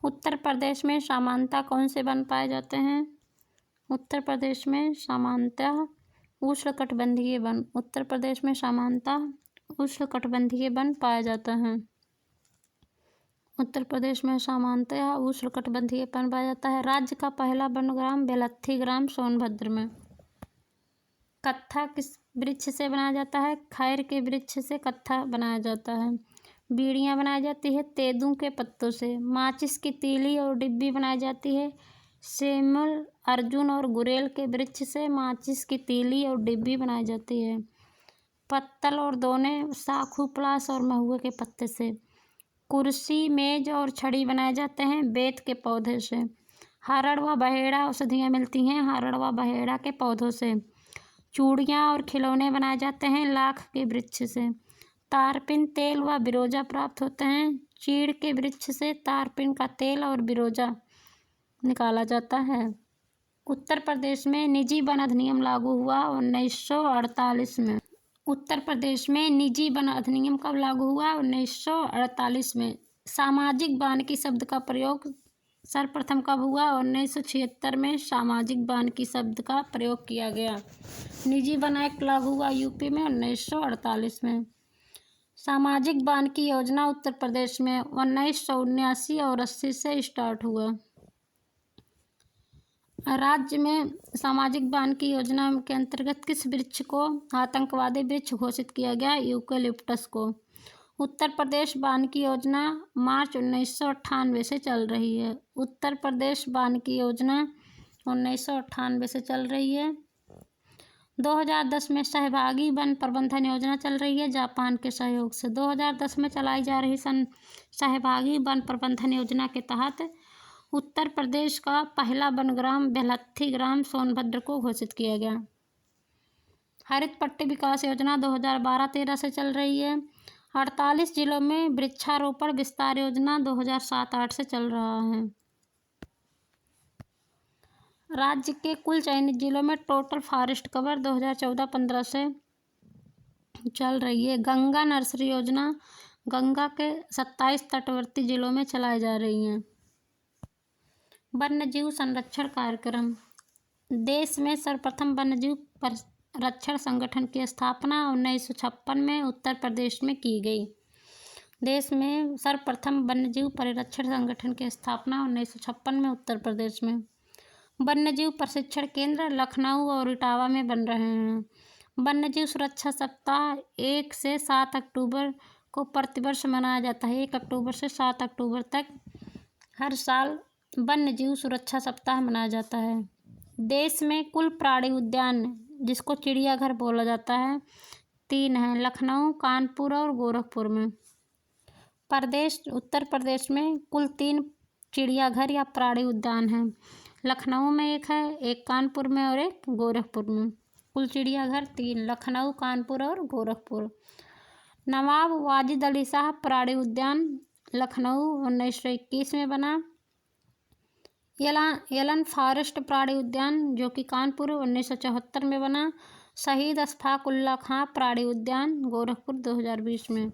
उत्तर प्रदेश में सामान्यतः कौन से वन पाए जाते हैं? उत्तर प्रदेश में सामान्यतः उष्णकटिबंधीय वन। उत्तर प्रदेश में सामान्यतः उष्णकटिबंधीय वन पाया जाता है। उत्तर प्रदेश में सामान्यतः उष्णकटिबंधीय वन पाया जाता है। राज्य का पहला वनग्राम बेलथी ग्राम सोनभद्र में। कत्था किस वृक्ष से बनाया जाता है? खैर के वृक्ष से कत्था बनाया जाता है। बीड़ियाँ बनाई जाती है तेंदू के पत्तों से। माचिस की तीली और डिब्बी बनाई जाती है सेमल, अर्जुन और गुरेल के वृक्ष से। माचिस की तीली और डिब्बी बनाई जाती है पत्तल और दोने, साखू, पलास और महुए के पत्ते से। कुर्सी, मेज और छड़ी बनाए जाते हैं बेत के पौधे से। हरड़ व बहेड़ा औषधियाँ मिलती हैं हरड़ व बहेड़ा के पौधों से। चूड़ियाँ और खिलौने बनाए जाते हैं लाख के वृक्ष से। तारपिन, तेल व बिरोजा प्राप्त होते हैं चीड़ के वृक्ष से। तारपिन का तेल और बिरोजा निकाला जाता है। उत्तर प्रदेश में निजी वन अधिनियम लागू हुआ 1948 में। उत्तर प्रदेश में निजी वन अधिनियम कब लागू हुआ? 1948 में। सामाजिक वानिकी शब्द का प्रयोग सर्वप्रथम कब हुआ? 1976 में सामाजिक वानिकी शब्द का प्रयोग किया गया। निजी वन एक्ट लागू हुआ यूपी में 1948 में। सामाजिक वानिकी योजना उत्तर प्रदेश में 1979 और 80 से स्टार्ट हुआ। राज्य में सामाजिक वानिकी योजना के अंतर्गत किस वृक्ष को आतंकवादी वृक्ष घोषित किया गया? यूकेलिप्टस को। उत्तर प्रदेश वानिकी योजना मार्च 1998 से चल रही है। उत्तर प्रदेश वानिकी योजना 1998 से चल रही है। 2010 में सहभागी वन प्रबंधन योजना चल रही है जापान के सहयोग से। 2010 में चलाई जा रही सहभागी वन प्रबंधन योजना के तहत उत्तर प्रदेश का पहला वनग्राम बेलथी ग्राम सोनभद्र को घोषित किया गया। हरित पट्टी विकास योजना 2012-13 से चल रही है। 48 जिलों में वृक्षारोपण विस्तार योजना 2007-8 से चल रहा है। राज्य के कुल चयनित जिलों में टोटल फॉरेस्ट कवर 2014-15 से चल रही है। गंगा नर्सरी योजना गंगा के 27 तटवर्ती जिलों में चलाई जा रही है। वन्यजीव संरक्षण कार्यक्रम। देश में सर्वप्रथम वन्यजीव संरक्षण संगठन की स्थापना 1956 में उत्तर प्रदेश में की गई। देश में सर्वप्रथम वन्यजीव परिरक्षण संगठन की स्थापना 1956 में उत्तर प्रदेश में। वन्यजीव प्रशिक्षण केंद्र लखनऊ और इटावा में बन रहे हैं। वन्यजीव सुरक्षा सप्ताह 1 से 7 अक्टूबर को प्रतिवर्ष मनाया जाता है। 1 अक्टूबर से 7 अक्टूबर तक हर साल वन्यजीव सुरक्षा सप्ताह मनाया जाता है। देश में कुल प्राणी उद्यान जिसको चिड़ियाघर बोला जाता है 3 हैं लखनऊ, कानपुर और गोरखपुर में। उत्तर प्रदेश में कुल 3 चिड़ियाघर या प्राणी उद्यान हैं। लखनऊ में 1 है, 1 कानपुर में और 1 गोरखपुर में। कुल चिड़ियाघर 3 लखनऊ, कानपुर और गोरखपुर। नवाब वाजिद अली शाह प्राणी उद्यान लखनऊ 1921 में बना। एलन फॉरेस्ट प्राणी उद्यान जो कि कानपुर 1974 में बना। शहीद अशफाक उल्लाह खां प्राणी उद्यान गोरखपुर 2020 में।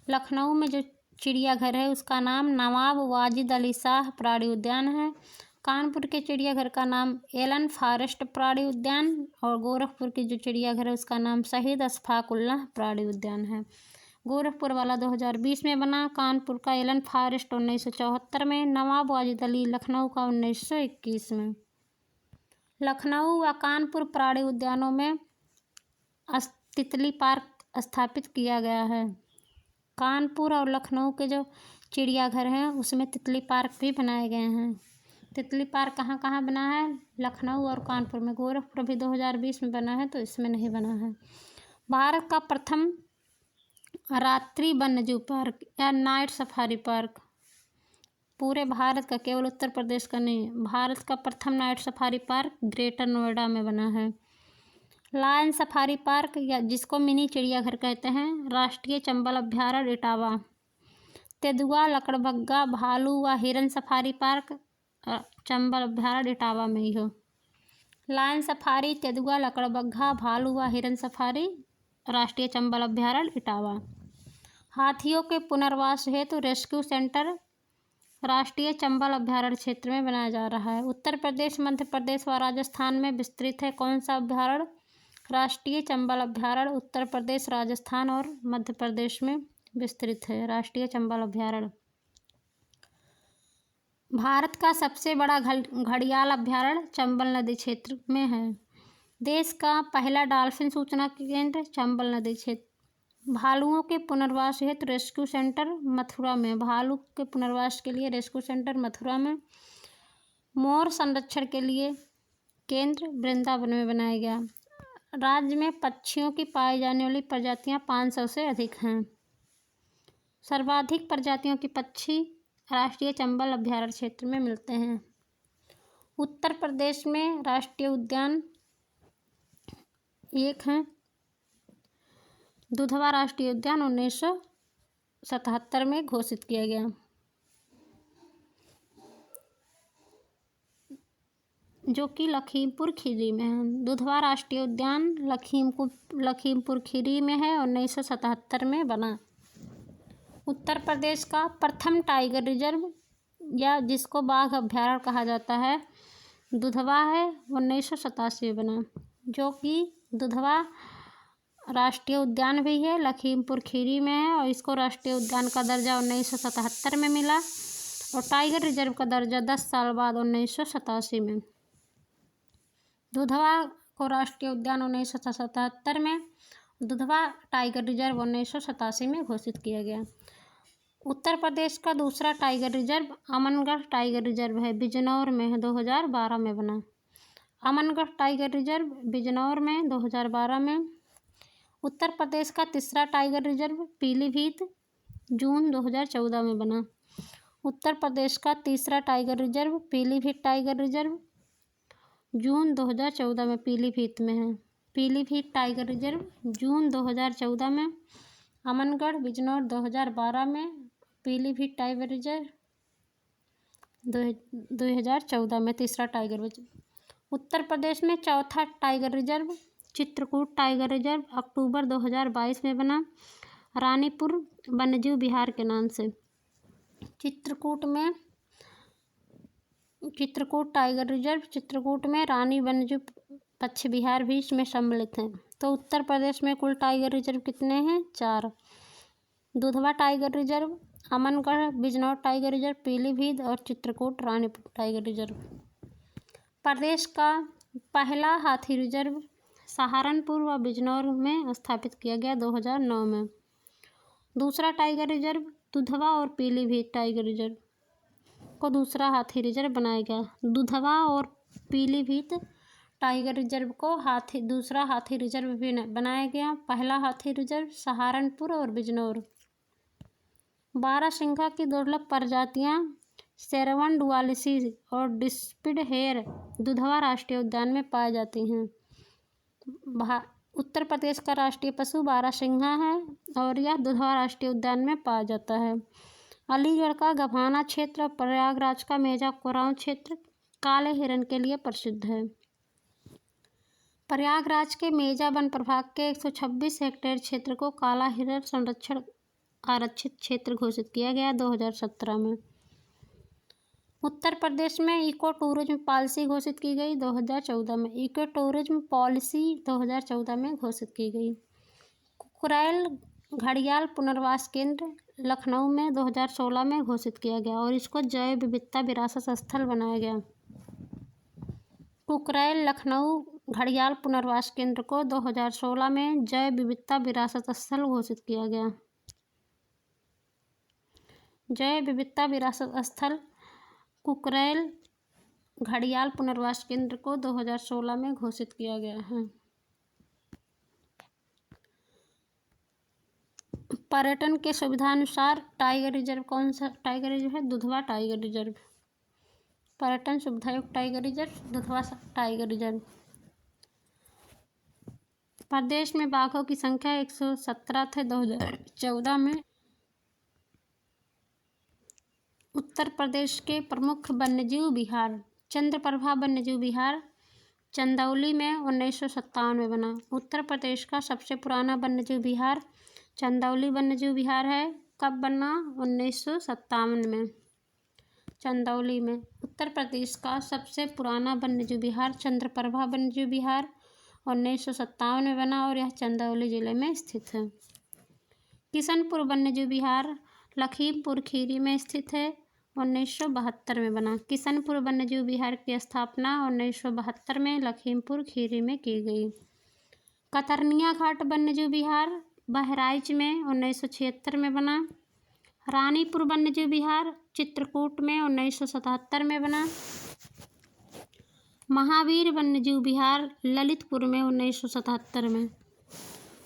लखनऊ में जो चिड़ियाघर है उसका नाम नवाब वाजिद अली शाह प्राणी उद्यान है। कानपुर के चिड़ियाघर का नाम एलन फॉरेस्ट प्राणी उद्यान और गोरखपुर की जो चिड़ियाघर है उसका नाम शहीद अशफाक उल्लाह प्राणी उद्यान है। गोरखपुर वाला 2020 में बना। कानपुर का एलन फॉरेस्ट 1974 में। नवाब वाजिद अली लखनऊ का 1921 में। लखनऊ व कानपुर प्राणी उद्यानों में तितली पार्क स्थापित किया गया है। कानपुर और लखनऊ के जो चिड़ियाघर हैं उसमें तितली पार्क भी बनाए गए हैं। तितली पार्क कहाँ कहाँ बना है? लखनऊ और कानपुर में। गोरखपुर भी 2020 में बना है तो इसमें नहीं बना है। भारत का प्रथम रात्रि वन्यजीव पार्क या नाइट सफारी पार्क पूरे भारत का, केवल उत्तर प्रदेश का नहीं, भारत का प्रथम night safari park greater Noida में बना है। लायन सफारी पार्क या जिसको मिनी चिड़ियाघर कहते हैं राष्ट्रीय चंबल अभ्यारण्य इटावा। तेंदुआ, लकड़बग्गा, भालू व हिरन सफारी पार्क चंबल अभ्यारण्य इटावा में ही हो। लायन सफारी, तेंदुआ, लकड़बग्घा, भालू व हिरन सफारी राष्ट्रीय चंबल अभ्यारण्य इटावा। हाथियों के पुनर्वास हेतु रेस्क्यू सेंटर राष्ट्रीय चंबल अभ्यारण्य क्षेत्र में बनाया जा रहा है। उत्तर प्रदेश, मध्य प्रदेश व राजस्थान में विस्तृत है। कौन सा अभ्यारण्य? राष्ट्रीय चंबल अभ्यारण्य उत्तर प्रदेश, राजस्थान और मध्य प्रदेश में विस्तृत है। राष्ट्रीय चंबल अभ्यारण्य। भारत का सबसे बड़ा घड़ियाल अभ्यारण्य चंबल नदी क्षेत्र में है। देश का पहला डॉल्फिन सूचना केंद्र चंबल नदी क्षेत्र। भालुओं के पुनर्वास हेतु रेस्क्यू सेंटर मथुरा में। भालू के पुनर्वास के लिए रेस्क्यू सेंटर मथुरा में। मोर संरक्षण के लिए केंद्र वृंदावन में बनाया गया। राज्य में पक्षियों की पाई जाने वाली प्रजातियां 500 से अधिक हैं। सर्वाधिक प्रजातियों के पक्षी राष्ट्रीय चंबल अभ्यारण्य क्षेत्र में मिलते हैं। उत्तर प्रदेश में राष्ट्रीय उद्यान एक हैं। दुधवा राष्ट्रीय उद्यान 1977 में घोषित किया गया, जो कि लखीमपुर खीरी में है। दुधवा राष्ट्रीय उद्यान लखीमपुर खीरी में है, 1977 में बना। उत्तर प्रदेश का प्रथम टाइगर रिजर्व या जिसको बाघ अभ्यारण्य कहा जाता है दुधवा है, 1987 में बना, जो कि दुधवा राष्ट्रीय उद्यान भी है, लखीमपुर खीरी में है और इसको राष्ट्रीय उद्यान का दर्जा 1977 में मिला और टाइगर रिजर्व का दर्जा 10 साल बाद 1987 में। दुधवा को राष्ट्रीय उद्यान 1977 में, दुधवा टाइगर रिजर्व 1987 में घोषित किया गया। उत्तर प्रदेश का दूसरा tiger reserve Amangarh tiger reserve है, बिजनौर में है, 2012 में बना। अमनगढ़ टाइगर रिजर्व बिजनौर में 2012 में। उत्तर प्रदेश का तीसरा टाइगर रिजर्व पीलीभीत जून 2014 में बना। उत्तर प्रदेश का तीसरा tiger reserve Pilibhit tiger reserve जून 2014 में पीलीभीत में है। पीलीभीत टाइगर रिजर्व जून 2014 में। अमनगढ़ बिजनौर 2012 में। पीलीभीत टाइगर रिजर्व 2014 में तीसरा टाइगर रिजर्व। उत्तर प्रदेश में चौथा tiger reserve Chitrakoot tiger reserve अक्टूबर 2022 में बना, रानीपुर वन्यजीव विहार के नाम से। चित्रकूट टाइगर रिजर्व चित्रकूट में रानी वन्यजीव पक्षी विहार भी इसमें सम्मिलित हैं। तो उत्तर प्रदेश में कुल टाइगर रिजर्व कितने हैं? 4। Dudhwa tiger reserve, Amangarh Bijnor tiger reserve, Pilibhit और चित्रकूट रानीपुर टाइगर रिजर्व। प्रदेश का पहला हाथी रिजर्व सहारनपुर व बिजनौर में स्थापित किया गया 2009 में। दूसरा टाइगर रिजर्व दुधवा और पीलीभीत टाइगर रिजर्व को दूसरा हाथी रिजर्व बनाया गया। दुधवा और पीलीभीत टाइगर रिजर्व को दूसरा हाथी रिजर्व भी बनाया गया। पहला हाथी रिजर्व सहारनपुर और बिजनौर। बारहसिंघा की दुर्लभ प्रजातियां सेरवन डुआलिसी और डिस्पिड हेयर दुधवा राष्ट्रीय उद्यान में पाई जाती हैं। उत्तर प्रदेश का राष्ट्रीय पशु बारहसिंघा है और यह दुधवा राष्ट्रीय उद्यान में पाया जाता है। अलीगढ़ का गभाना क्षेत्र और प्रयागराज का मेजा कोरांव क्षेत्र काले हिरण के लिए प्रसिद्ध है। प्रयागराज के मेजा वन प्रभाग के 126 हेक्टेयर क्षेत्र को काला हिरण संरक्षण आरक्षित क्षेत्र घोषित किया गया 2017 में। उत्तर प्रदेश में इको टूरिज्म पॉलिसी घोषित की गई 2014 में। इको टूरिज्म पॉलिसी 2014 में घोषित की गई। कुकरैल घड़ियाल पुनर्वास केंद्र लखनऊ में 2016 में घोषित किया गया और इसको जैव विविधता विरासत स्थल बनाया गया। कुकरैल लखनऊ घड़ियाल पुनर्वास केंद्र को 2016 में जैव विविधता विरासत स्थल घोषित किया गया। जैव विविधता विरासत स्थल कुकरैल घड़ियाल पुनर्वास केंद्र को 2016 में घोषित किया गया है। पर्यटन के सुविधानुसार टाइगर रिजर्व कौन सा टाइगर रिजर्व है? Dudhwa tiger reserve. पर्यटन सुविधायुक्त tiger reserve Dudhwa tiger reserve. प्रदेश में बाघों की संख्या 117 थे 2014 में। उत्तर प्रदेश के प्रमुख वन्यजीव विहार चंद्रप्रभा वन्यजीव विहार चंदौली में 1957 में बना। उत्तर प्रदेश का सबसे पुराना वन्यजीव विहार चंदौली वन्यजीव विहार है। कब बना? 1957 में। चंदौली में। उत्तर प्रदेश का सबसे पुराना वन्यजीव विहार चंद्रप्रभा वन्यजीव विहार 1957 में बना और यह चंदौली जिले में स्थित है। किशनपुर वन्यजीव विहार लखीमपुर खीरी में स्थित है, 1972 में बना। किशनपुर वन्यजीव विहार की स्थापना 1972 में लखीमपुर खीरी में की गई। कतरनिया घाट वन्यजीव विहार बहराइच में 1976 में बना। रानीपुर वन्यजीव विहार चित्रकूट में 1977 में बना। महावीर वन्यजीव विहार ललितपुर में 1977 में।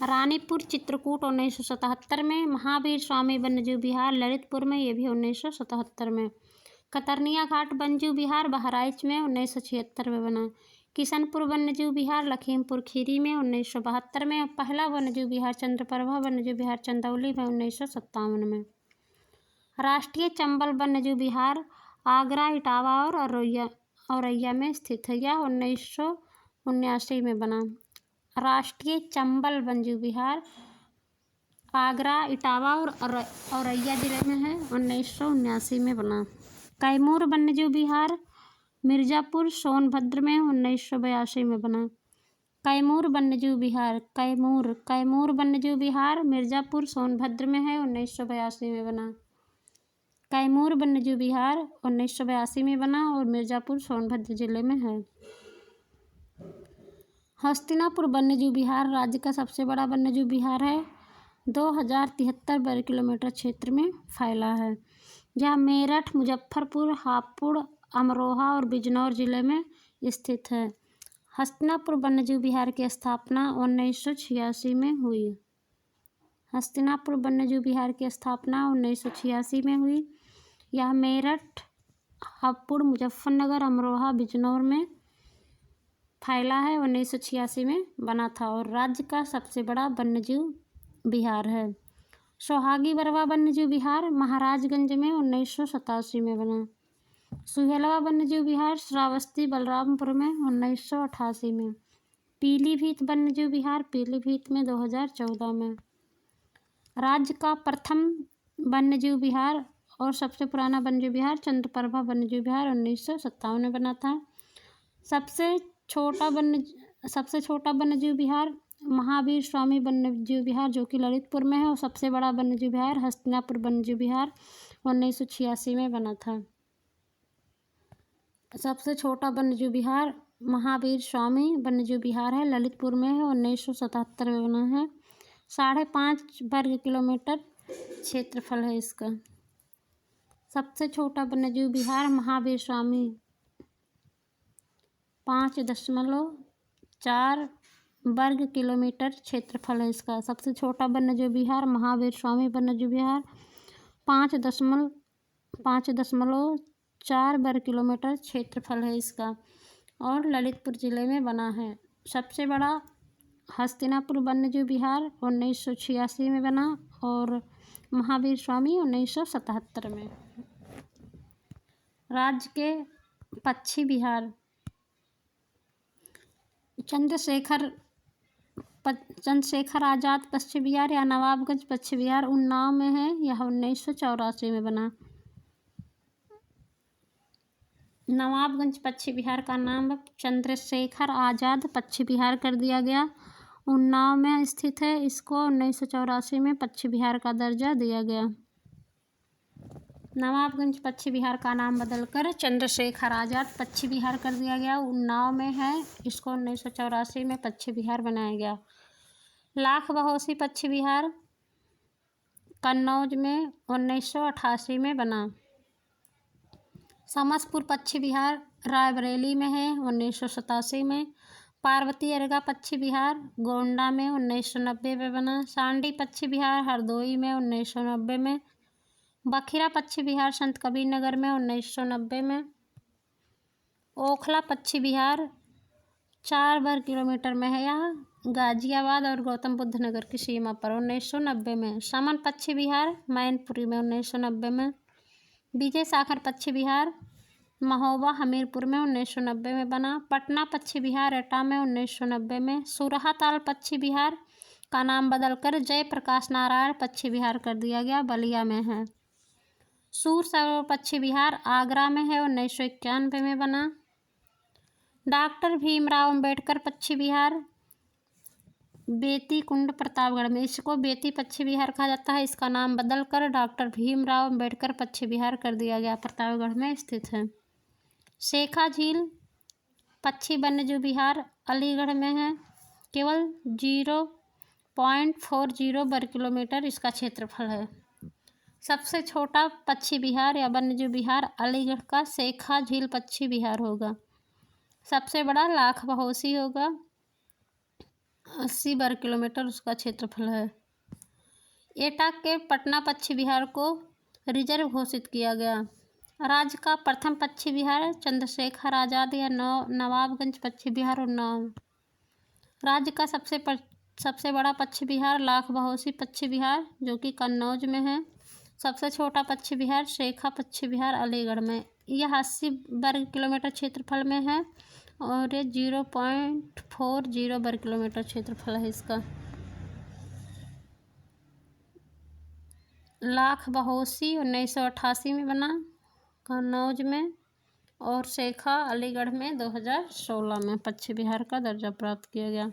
रानीपुर चित्रकूट 1977 में। महावीर स्वामी वन्यजीव विहार ललितपुर में, ये भी 1977 में। कतरनिया घाट वन्यजीव विहार बहराइच में 1976 में बना। किशनपुर वन्यजीव विहार लखीमपुर खीरी में 1972 में। पहला वन्यजीव विहार चंद्रप्रभा वन्यजीव विहार चंदौली में 1957 में। राष्ट्रीय चंबल वन्यजीव विहार आगरा, इटावा और औरैया में स्थित है। यह 1979 में बना। राष्ट्रीय चंबल वन्यजीव विहार आगरा, इटावा और औरैया जिले में है, 1979 में बना। कैमूर वन्यजीव विहार मिर्जापुर सोनभद्र में 1982 में बना। कैमूर वन्यजीव विहार कैमूर वन्यजीव विहार मिर्जापुर सोनभद्र में है, 1982 में बना। कैमूर वन्यजीव विहार 1982 में बना और मिर्जापुर सोनभद्र जिले में है। हस्तिनापुर वन्यजीव विहार राज्य का सबसे बड़ा वन्यजीव विहार है। 2073 वर्ग किलोमीटर क्षेत्र में फैला है। यह मेरठ, मुजफ्फरपुर, हापुड़, अमरोहा और बिजनौर जिले में स्थित है। हस्तिनापुर वन्यजीव विहार की स्थापना 1986 में हुई। हस्तिनापुर वन्यजीव विहार की स्थापना 1986 में हुई। यह मेरठ, हापुड़, मुजफ्फरनगर, अमरोहा, बिजनौर में फैला है। 1986 में बना था और राज्य का सबसे बड़ा वन्यजीव विहार है। सोहागी बरवा वन्यजीव विहार महाराजगंज में 1987 में बना। सुहेलवा वन्यजीव विहार श्रावस्ती बलरामपुर में 1988 में। पीलीभीत वन्यजीव विहार पीलीभीत में 2014 में। राज्य का प्रथम वन्यजीव विहार और सबसे पुराना वन्यजीव विहार चंद्रप्रभा वन्यजीव विहार 1957 में बना था। सबसे छोटा वन्यजीव विहार महावीर स्वामी वन्यजीव विहार जो कि ललितपुर में है और सबसे बड़ा वन्यजीव विहार हस्तिनापुर वन्यजीव विहार 1986 में बना था। सबसे छोटा वन्यजीव विहार महावीर स्वामी वन्यजीव विहार है, ललितपुर में है, 1977 में बना है। 5.5 वर्ग किलोमीटर क्षेत्रफल है इसका। सबसे छोटा वन्यजीव विहार महावीर स्वामी 5.4 वर्ग किलोमीटर क्षेत्रफल है इसका। सबसे छोटा वन्यजीव विहार महावीर स्वामी वन्यजीव विहार 5.4 वर्ग किलोमीटर क्षेत्रफल है इसका और ललितपुर जिले में बना है। सबसे बड़ा हस्तिनापुर वन्यजीव विहार 1986 में बना और महावीर स्वामी 1977 में। राज्य के पक्षी विहार चंद्रशेखर आज़ाद पक्षी विहार या नवाबगंज पक्षी विहार उन्नाव में है। यह 1984 में बना। नवाबगंज पक्षी विहार का नाम चंद्रशेखर आज़ाद पक्षी विहार कर दिया गया। उन्नाव में स्थित है। इसको 1984 में पक्षी विहार का दर्जा दिया गया। नवाबगंज पक्षी विहार का नाम बदलकर चंद्रशेखर आज़ाद पक्षी विहार कर दिया गया। उन्नाव में है। इसको 1984 में पक्षी विहार बनाया गया। लाख बहोसी पक्षी विहार कन्नौज में 1988 में बना। समसपुर पक्षी विहार रायबरेली में है, 1987 में। पार्वती अर्गा पक्षी विहार गोंडा में 1990 में बना। सांडी पक्षी विहार हरदोई में 1990 में। बखिरा पक्षी विहार संत कबीर नगर में 1990 में। ओखला पक्षी विहार 4 वर्ग किलोमीटर में है। यह गाजियाबाद और गौतम बुद्ध नगर की सीमा पर 1990 में। समन पक्षी विहार मैनपुरी में 1990 में। विजय सागर पक्षी विहार महोबा हमीरपुर में 1990 में बना। पटना पक्षी विहार एटा में 1990 में। सुरहाताल पक्षी विहार का नाम बदलकर जयप्रकाश नारायण पक्षी विहार कर दिया गया, बलिया में है। सूर सरोवर पश्चिम बिहार आगरा में है, 1991 में बना। डॉक्टर भीमराव अंबेडकर पश्चिम बिहार बेती कुंड प्रतापगढ़ में, इसको बेती पश्चिम बिहार कहा जाता है, इसका नाम बदलकर डॉक्टर भीमराव अंबेडकर पश्चिम बिहार कर दिया गया, प्रतापगढ़ में स्थित है। शेखा झील पश्चिम वन्यजीव विहार अलीगढ़ में है, केवल 0.40 वर्ग किलोमीटर इसका क्षेत्रफल है। सबसे छोटा पक्षी विहार या वन्यजीव विहार अलीगढ़ का शेखा झील पक्षी विहार होगा। सबसे बड़ा लाख बहोसी होगा, 80 वर्ग किलोमीटर उसका क्षेत्रफल है। एटा के पटना पक्षी विहार को रिजर्व घोषित किया गया। राज्य का प्रथम पक्षी विहार चंद्रशेखर आज़ाद या नवाबगंज पक्षी विहार उन्नाव। राज्य का सबसे बड़ा पक्षी विहार लाख बहोसी पक्षी विहार जो कि कन्नौज में है। सबसे छोटा पक्षी विहार शेखा पक्षी विहार अलीगढ़ में। यह 80 वर्ग किलोमीटर क्षेत्रफल में है और ये 0.40 वर्ग किलोमीटर क्षेत्रफल है इसका। लाख बहोसी 1988 में बना कन्नौज में, और शेखा अलीगढ़ में 2016 में पक्षी विहार का दर्जा प्राप्त किया गया।